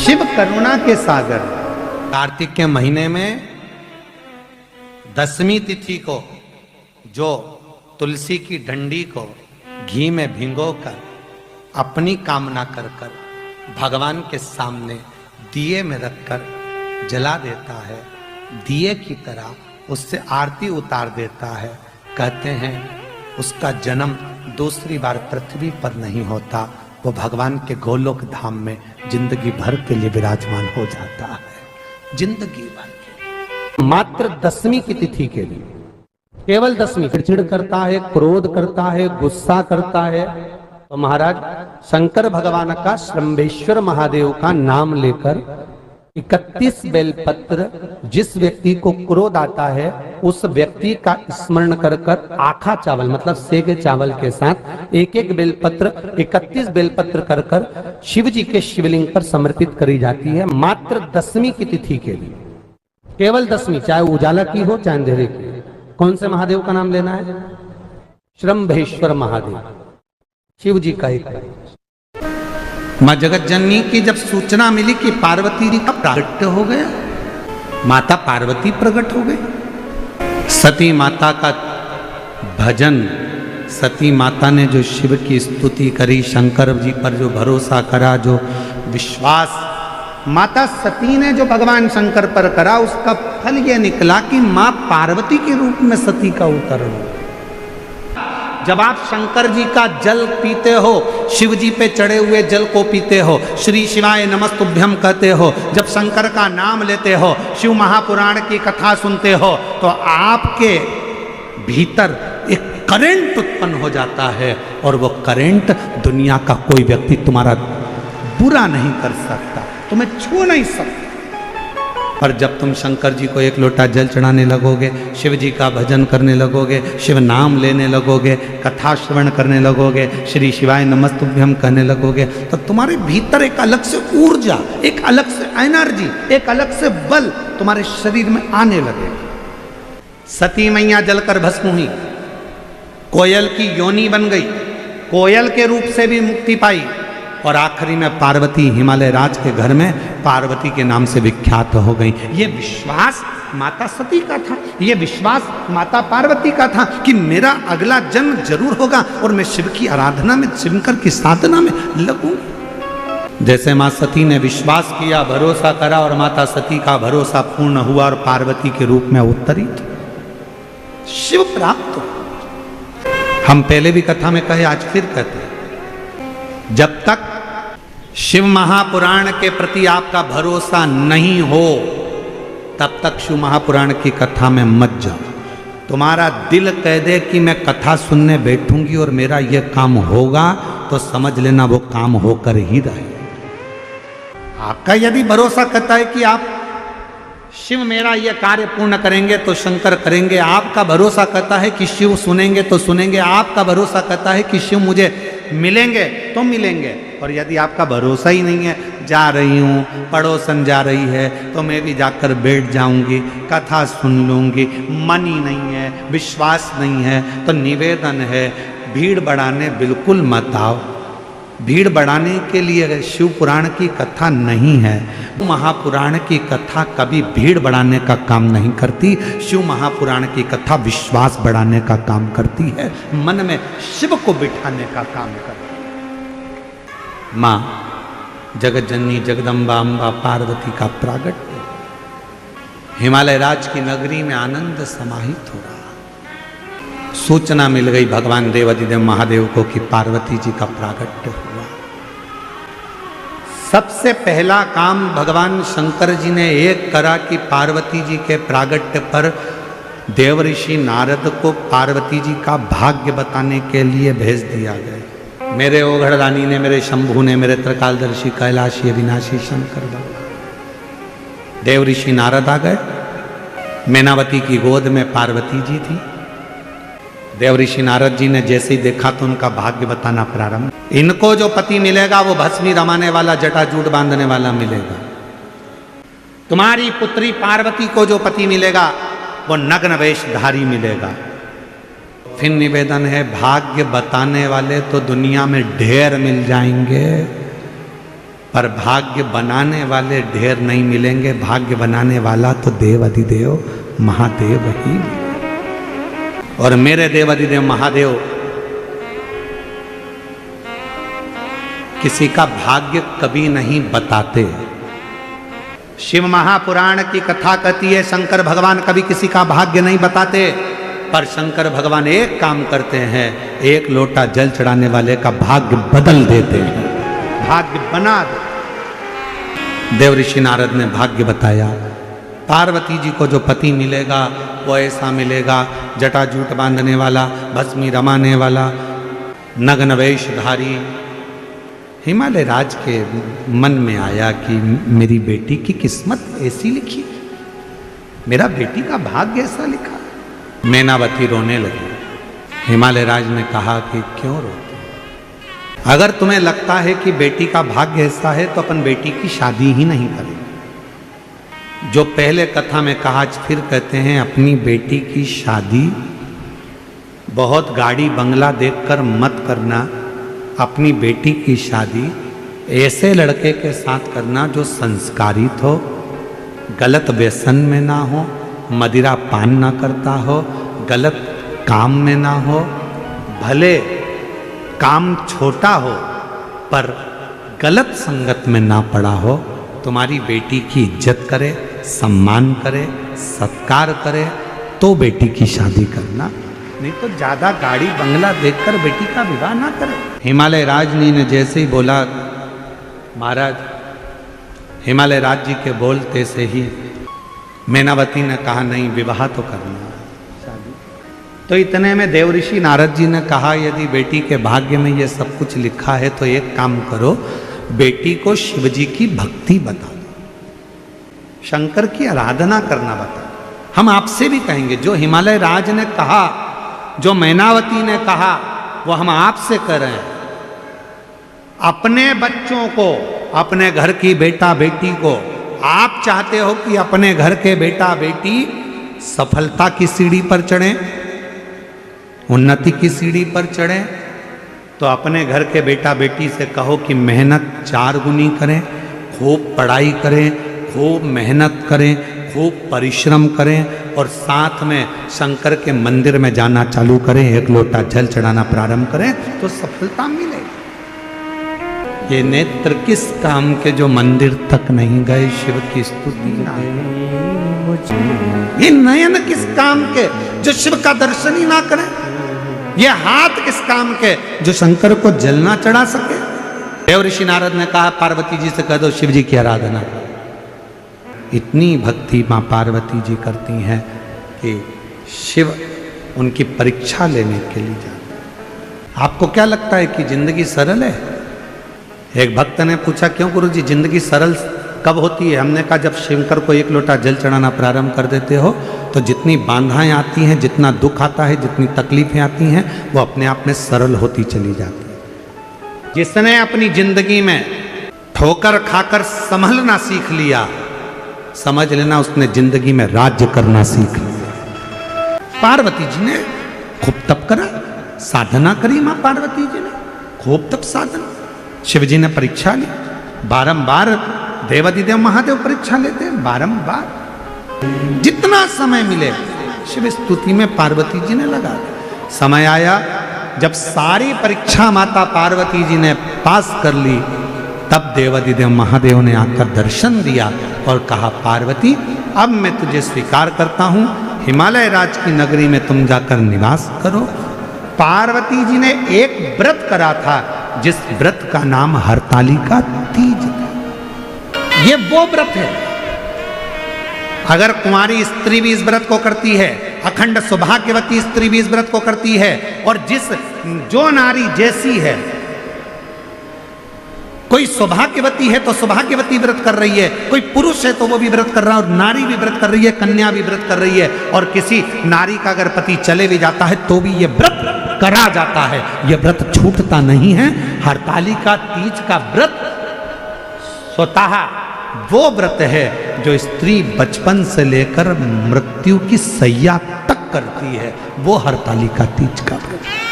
शिव करुणा के सागर। कार्तिक के महीने में 10वीं तिथि को जो तुलसी की डंडी को घी में भिगोकर अपनी कामना कर कर भगवान के सामने दिए में रखकर जला देता है, दिए की तरह उससे आरती उतार देता है, कहते हैं उसका जन्म दूसरी बार पृथ्वी पर नहीं होता, वो भगवान के गोलोक धाम में जिंदगी भर के लिए विराजमान हो जाता है। जिंदगी भर के मात्र 10वीं की तिथि के लिए, केवल 10वीं। चिड़चिड़ करता है, क्रोध करता है, गुस्सा करता है, तो महाराज शंकर भगवान का श्रंभेश्वर महादेव का नाम लेकर 31 बेलपत्र, जिस व्यक्ति को क्रोध आता है उस व्यक्ति का स्मरण कर कर आखा चावल मतलब सेगे चावल के साथ एक एक बेलपत्र 31 बेलपत्र कर कर शिव जी के शिवलिंग पर समर्पित करी जाती है, मात्र 10वीं की तिथि के लिए। केवल 10वीं, चाहे उजाला की हो चाहे अंधेरे की। कौन से महादेव का नाम लेना है? श्रंभेश्वर महादेव, शिव जी का एक। मां जगत जननी की जब सूचना मिली कि पार्वती जी का प्रागट्य हो गया, माता पार्वती प्रकट हो गई। सती माता का भजन, सती माता ने जो शिव की स्तुति करी, शंकर जी पर जो भरोसा करा, जो विश्वास माता सती ने जो भगवान शंकर पर करा, उसका फल यह निकला कि मां पार्वती के रूप में सती का अवतरण। जब आप शंकर जी का जल पीते हो, शिव जी पे चढ़े हुए जल को पीते हो, श्री शिवाय नमस्तुभ्यम कहते हो, जब शंकर का नाम लेते हो, शिव महापुराण की कथा सुनते हो, तो आपके भीतर एक करंट उत्पन्न हो जाता है और वो करंट दुनिया का कोई व्यक्ति तुम्हारा बुरा नहीं कर सकता, तुम्हें छू नहीं सकता। पर जब तुम शंकर जी को एक लोटा जल चढ़ाने लगोगे, शिव जी का भजन करने लगोगे, शिव नाम लेने लगोगे, कथा श्रवण करने लगोगे, श्री शिवाय नमस्तुभ्यम कहने लगोगे, तो तुम्हारे भीतर एक अलग से ऊर्जा, एक अलग से एनर्जी, एक अलग से बल तुम्हारे शरीर में आने लगेगा। सती मैया जलकर भस्म हुई, कोयल की योनि बन गई, कोयल के रूप से भी मुक्ति पाई, और आखिरी में पार्वती हिमालय राज के घर में पार्वती के नाम से विख्यात हो गई। ये विश्वास माता सती का था, ये विश्वास माता पार्वती का था कि मेरा अगला जन्म जरूर होगा और मैं शिव की आराधना में, शंकर की साधना में लगूंगी। जैसे मां सती ने विश्वास किया, भरोसा करा, और माता सती का भरोसा पूर्ण हुआ और पार्वती के रूप में अवतरित शिव प्राप्त हो। हम पहले भी कथा में कहे, आज फिर कहते हैं, जब तक शिव महापुराण के प्रति आपका भरोसा नहीं हो तब तक शिव महापुराण की कथा में मत जाओ। तुम्हारा दिल कह दे कि मैं कथा सुनने बैठूंगी और मेरा यह काम होगा, तो समझ लेना वो काम होकर ही रहेगा। आपका यदि भरोसा कहता है कि आप शिव मेरा यह कार्य पूर्ण करेंगे तो शंकर करेंगे, आपका भरोसा कहता है कि शिव सुनेंगे तो सुनेंगे, आपका भरोसा कहता है कि शिव मुझे मिलेंगे तो मिलेंगे, और यदि आपका भरोसा ही नहीं है, जा रही हूँ, पड़ोसन जा रही है तो मैं भी जाकर बैठ जाऊंगी, कथा सुन लूंगी, मन ही नहीं है, विश्वास नहीं है, तो निवेदन है, भीड़ बढ़ाने बिल्कुल मत आओ। भीड़ बढ़ाने के लिए शिव पुराण की कथा नहीं है। महापुराण की कथा कभी भीड़ बढ़ाने का काम नहीं करती। शिव महापुराण की कथा विश्वास बढ़ाने का काम करती है, मन में शिव को बिठाने का काम करती है। मां जगत जननी जगदम्बा अम्बा पार्वती का प्रागट्य हिमालय राज की नगरी में आनंद समाहित हो रहा। सूचना मिल गई भगवान देवाधिदेव महादेव को कि पार्वती जी का प्रागट्य हुआ। सबसे पहला काम भगवान शंकर जी ने एक करा कि पार्वती जी के प्रागट्य पर देव ऋषि नारद को पार्वती जी का भाग्य बताने के लिए भेज दिया गया। मेरे ओघड़दानी ने, मेरे शंभू ने, मेरे त्रिकालदर्शी कैलाशी अविनाशी शंकर भगवान देव ऋषि नारद आ गए। मैनावती की गोद में पार्वती जी थी। देव ऋषि नारद जी ने जैसे ही देखा तो उनका भाग्य बताना प्रारंभ। इनको जो पति मिलेगा वो भस्मी रमाने वाला, जटाजूट बांधने वाला मिलेगा। तुम्हारी पुत्री पार्वती को जो पति मिलेगा वो नग्न वेशधारी मिलेगा। फिर निवेदन है, भाग्य बताने वाले तो दुनिया में ढेर मिल जाएंगे, पर भाग्य बनाने वाले ढेर नहीं मिलेंगे। भाग्य बनाने वाला तो देव अधिदेव महादेव ही मिलेगा। और मेरे देव अधिदेव महादेव किसी का भाग्य कभी नहीं बताते। शिव महापुराण की कथा कहती है शंकर भगवान कभी किसी का भाग्य नहीं बताते, पर शंकर भगवान एक काम करते हैं, एक लोटा जल चढ़ाने वाले का भाग्य बदल देते हैं, भाग्य बना दे। देव ऋषि नारद ने भाग्य बताया। पार्वती जी को जो पति मिलेगा वो ऐसा मिलेगा, जटाजूट बांधने वाला, भस्मी रमाने वाला, नग्न वेशधारी। हिमालय राज के मन में आया कि मेरी बेटी की किस्मत ऐसी लिखी, मेरा बेटी का भाग्य ऐसा लिखा। मैनावती रोने लगी। हिमालय राज ने कहा कि क्यों रोते? अगर तुम्हें लगता है कि बेटी का भाग्य ऐसा है तो अपन बेटी की शादी ही नहीं करेंगे। जो पहले कथा में कहा, आज फिर कहते हैं, अपनी बेटी की शादी बहुत गाड़ी बंगला देखकर मत करना। अपनी बेटी की शादी ऐसे लड़के के साथ करना जो संस्कारित हो, गलत व्यसन में ना हो, मदिरा पान ना करता हो, गलत काम में ना हो, भले काम छोटा हो पर गलत संगत में ना पड़ा हो। तुम्हारी बेटी की इज्जत करे, सम्मान करे, सत्कार करे तो बेटी की शादी करना, नहीं तो ज्यादा गाड़ी बंगला देखकर बेटी का विवाह ना करे। हिमालय राजनी ने जैसे ही बोला, महाराज हिमालय राज जी के बोलते से ही मैनावती ने कहा नहीं, विवाह तो करना शादी। तो इतने में देव ऋषि नारद जी ने कहा, यदि बेटी के भाग्य में ये सब कुछ लिखा है तो एक काम करो, बेटी को शिव जी की भक्ति बता दो, शंकर की आराधना करना बता दो। हम आपसे भी कहेंगे, जो हिमालय राज ने कहा, जो मैनावती ने कहा, वो हम आपसे कर रहे हैं। अपने बच्चों को, अपने घर की बेटा बेटी को आप चाहते हो कि अपने घर के बेटा बेटी सफलता की सीढ़ी पर चढ़े, उन्नति की सीढ़ी पर चढ़े, तो अपने घर के बेटा बेटी से कहो कि मेहनत 4 गुनी करें, खूब पढ़ाई करें, खूब मेहनत करें, खूब परिश्रम करें और साथ में शंकर के मंदिर में जाना चालू करें, एक लोटा जल चढ़ाना प्रारंभ करें तो सफलता मिलेगी। ये नेत्र किस काम के जो मंदिर तक नहीं गए शिव की स्तुति ना, ये नयन किस काम के जो शिव का दर्शन ही ना करें, ये हाथ किस काम के जो शंकर को जल ना चढ़ा सके। देव ऋषि नारद ने कहा, पार्वती जी से कह दो शिव जी की आराधना। इतनी भक्ति मां पार्वती जी करती हैं कि शिव उनकी परीक्षा लेने के लिए जाते हैं। आपको क्या लगता है कि जिंदगी सरल है? एक भक्त ने पूछा, क्यों गुरुजी जिंदगी सरल कब होती है? हमने कहा, जब शंकर को एक लोटा जल चढ़ाना प्रारंभ कर देते हो तो जितनी बाधाएं आती हैं, जितना दुख आता है, जितनी तकलीफें आती हैं, वो अपने आप में सरल होती चली जाती है। जिसने अपनी जिंदगी में ठोकर खाकर संभलना सीख लिया, समझ लेना उसने जिंदगी में राज्य करना सीख लिया। पार्वती जी ने खूब तप करा, साधना करी मां पार्वती जी ने खूब तप साधना। शिव जी ने परीक्षा ली, बारंबार देवाधिदेव महादेव परीक्षा लेते हैं, बारंबार जितना समय मिले शिव स्तुति में पार्वती जी ने लगा। समय आया जब सारी परीक्षा माता पार्वती जी ने पास कर ली, तब देवाधिदेव महादेव ने आकर दर्शन दिया और कहा, पार्वती अब मैं तुझे स्वीकार करता हूं, हिमालय राज की नगरी में तुम जाकर निवास करो। पार्वती जी ने एक व्रत करा था जिस व्रत का नाम हरतालिका तीज था। ये वो व्रत है, अगर कुंवारी स्त्री भी इस व्रत को करती है, अखंड सौभाग्यवती स्त्री भी इस व्रत को करती है, और जो नारी जैसी है, कोई सौभाग्यवती है तो सौभाग्यवती व्रत कर रही है, कोई पुरुष है तो वो भी व्रत कर रहा है, और नारी भी व्रत कर रही है, कन्या भी व्रत कर रही है, और किसी नारी का अगर पति चले भी जाता है तो भी ये व्रत करा जाता है, ये व्रत छूटता नहीं है। हरतालिका तीज का व्रत स्वतः वो व्रत है जो स्त्री बचपन से लेकर मृत्यु की सैया तक करती है, वो हरतालिका तीज का व्रत।